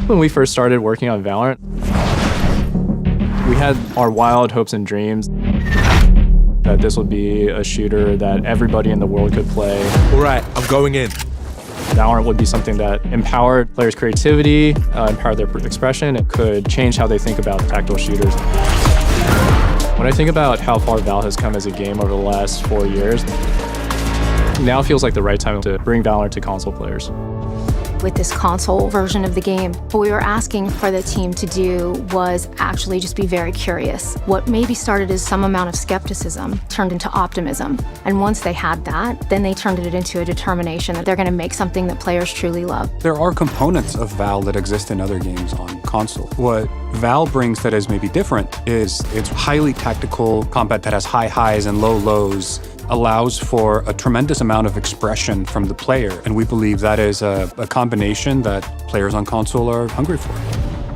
When we first started working on Valorant, we had our wild hopes and dreams that this would be a shooter that everybody in the world could play. All right, I'm going in. Valorant would be something that empowered players' creativity, empowered their expression. It could change how they think about tactical shooters. When I think about how far Val has come as a game over the last 4 years, now feels like the right time to bring Valorant to console players. With this console version of the game, what we were asking for the team to do was actually just be very curious. What maybe started as some amount of skepticism turned into optimism. And once they had that, then they turned it into a determination that they're going to make something that players truly love. There are components of Val that exist in other games on console. What Val brings that is maybe different is it's highly tactical combat that has high highs and low lows, allows for a tremendous amount of expression from the player. And we believe that is a combination that players on console are hungry for.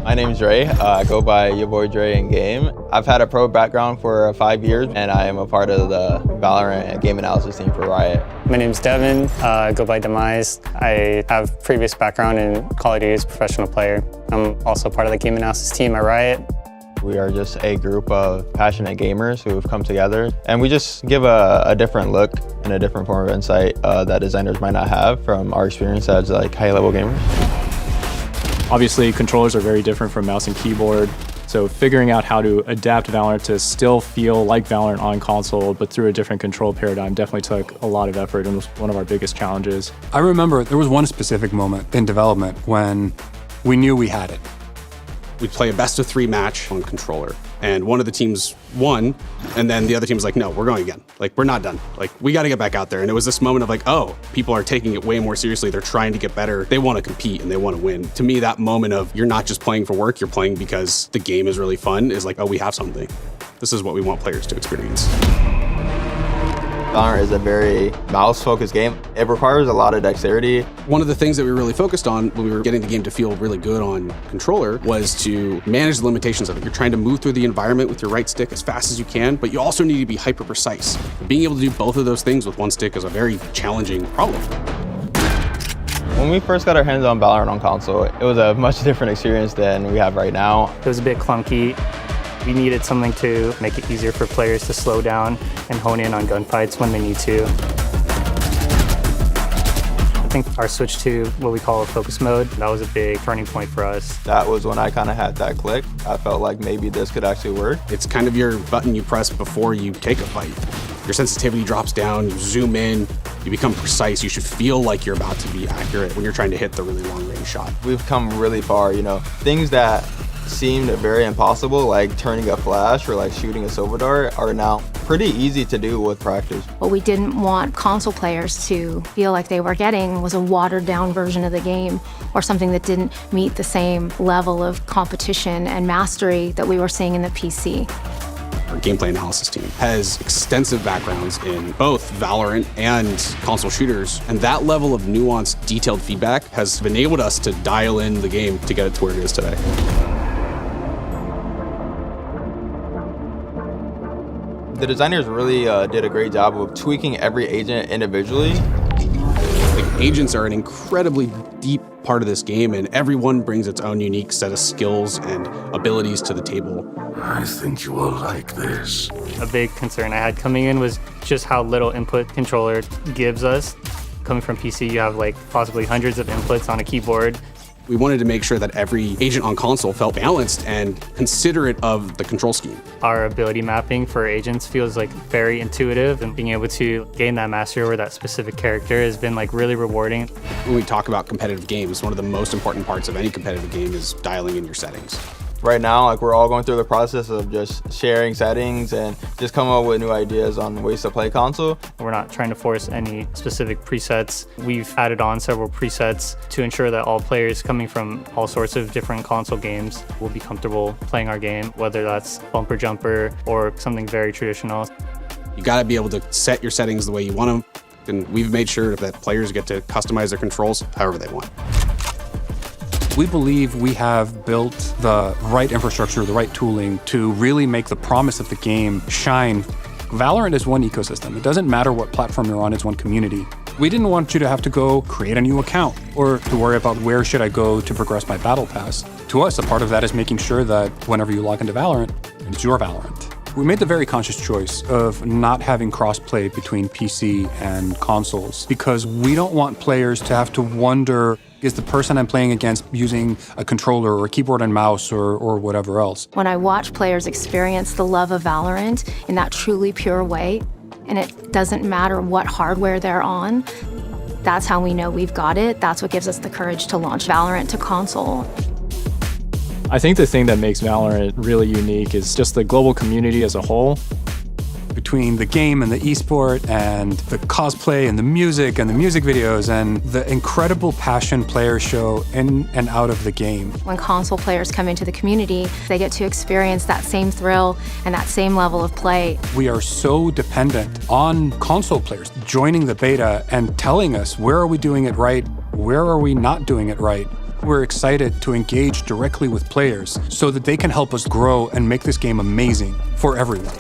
My name's Dre. I go by your boy Dre in game. I've had a pro background for 5 years, and I am a part of the Valorant game analysis team for Riot. My name's Devin. I go by Demise. I have previous background in Call of Duty as a professional player. I'm also part of the game analysis team at Riot. We are just a group of passionate gamers who have come together, and we just give a different look and a different form of insight that designers might not have from our experience as like high-level gamers. Obviously, controllers are very different from mouse and keyboard, so figuring out how to adapt Valorant to still feel like Valorant on console, but through a different control paradigm definitely took a lot of effort and was one of our biggest challenges. I remember there was one specific moment in development when we knew we had it. We'd play a best of 3 match on controller, and one of the teams won, and then the other team was like, no, we're going again. Like, we're not done. Like, we got to get back out there. And it was this moment of like, oh, people are taking it way more seriously. They're trying to get better. They want to compete and they want to win. To me, that moment of you're not just playing for work, you're playing because the game is really fun is like, oh, we have something. This is what we want players to experience. Valorant is a very mouse-focused game. It requires a lot of dexterity. One of the things that we really focused on when we were getting the game to feel really good on controller was to manage the limitations of it. You're trying to move through the environment with your right stick as fast as you can, but you also need to be hyper-precise. Being able to do both of those things with one stick is a very challenging problem. When we first got our hands on Valorant on console, it was a much different experience than we have right now. It was a bit clunky. We needed something to make it easier for players to slow down and hone in on gunfights when they need to. I think our switch to what we call a focus mode, that was a big turning point for us. That was when I kind of had that click. I felt like maybe this could actually work. It's kind of your button you press before you take a fight. Your sensitivity drops down, you zoom in, you become precise. You should feel like you're about to be accurate when you're trying to hit the really long range shot. We've come really far, you know, things that seemed very impossible, like turning a flash or like shooting a silver dart, are now pretty easy to do with practice. What we didn't want console players to feel like they were getting was a watered down version of the game or something that didn't meet the same level of competition and mastery that we were seeing in the PC. Our gameplay analysis team has extensive backgrounds in both Valorant and console shooters, and that level of nuanced, detailed feedback has enabled us to dial in the game to get it to where it is today. The designers really did a great job of tweaking every agent individually. Like, agents are an incredibly deep part of this game, and everyone brings its own unique set of skills and abilities to the table. I think you will like this. A big concern I had coming in was just how little input controller gives us. Coming from PC, you have like possibly hundreds of inputs on a keyboard. We wanted to make sure that every agent on console felt balanced and considerate of the control scheme. Our ability mapping for agents feels like very intuitive, and being able to gain that mastery over that specific character has been like really rewarding. When we talk about competitive games, one of the most important parts of any competitive game is dialing in your settings. Right now, like, we're all going through the process of just sharing settings and just coming up with new ideas on ways to play console. We're not trying to force any specific presets. We've added on several presets to ensure that all players coming from all sorts of different console games will be comfortable playing our game, whether that's bumper jumper or something very traditional. You gotta be able to set your settings the way you want them, and we've made sure that players get to customize their controls however they want. We believe we have built the right infrastructure, the right tooling to really make the promise of the game shine. Valorant is one ecosystem. It doesn't matter what platform you're on, it's one community. We didn't want you to have to go create a new account or to worry about where should I go to progress my battle pass. To us, a part of that is making sure that whenever you log into Valorant, it's your Valorant. We made the very conscious choice of not having crossplay between PC and consoles because we don't want players to have to wonder, is the person I'm playing against using a controller or a keyboard and mouse or whatever else? When I watch players experience the love of Valorant in that truly pure way, and it doesn't matter what hardware they're on, that's how we know we've got it. That's what gives us the courage to launch Valorant to console. I think the thing that makes Valorant really unique is just the global community as a whole. Between the game and the esport and the cosplay and the music videos and the incredible passion players show in and out of the game. When console players come into the community, they get to experience that same thrill and that same level of play. We are so dependent on console players joining the beta and telling us where are we doing it right, where are we not doing it right. We're excited to engage directly with players so that they can help us grow and make this game amazing for everyone.